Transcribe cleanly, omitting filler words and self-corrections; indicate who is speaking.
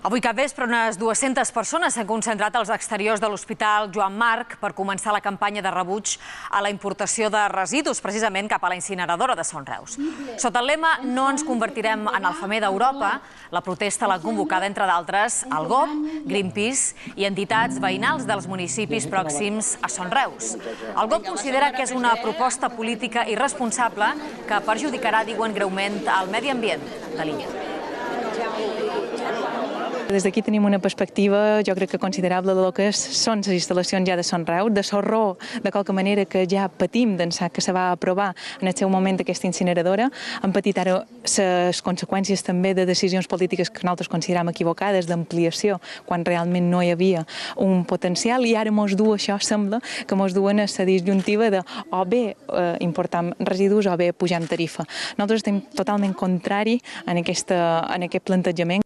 Speaker 1: Avui capvespre unes 200 persones s'han concentrat als exteriors de l'Hospital Joan Marc per començar la campanya de rebuig a la importació de residus, precisament cap a la incineradora de Son Reus. Sota el lema "No ens convertirem en el femer d'Europa", la protesta l'han convocada, entre d'altres, el GOB, Greenpeace i entitats veïnals dels municipis pròxims a Son Reus. El GOB considera que és una proposta política irresponsable que perjudicarà, diuen, greument el medi ambient de l'illa.
Speaker 2: Des d'aquí tenim una perspectiva, jo crec que considerable, del que són les instal·lacions ja de Son Reus, de sorró, de qualque manera que ja patim d'ençà que se va aprovar en el seu moment aquesta incineradora. Han patit ara les conseqüències també de decisions polítiques que nosaltres considerem equivocades, d'ampliació, quan realment no hi havia un potencial, i ara mos du això, sembla, que mos duen a la disjuntiva de o bé importar residus o bé pujar en tarifa. Nosaltres estem totalment contrari en aquest plantejament.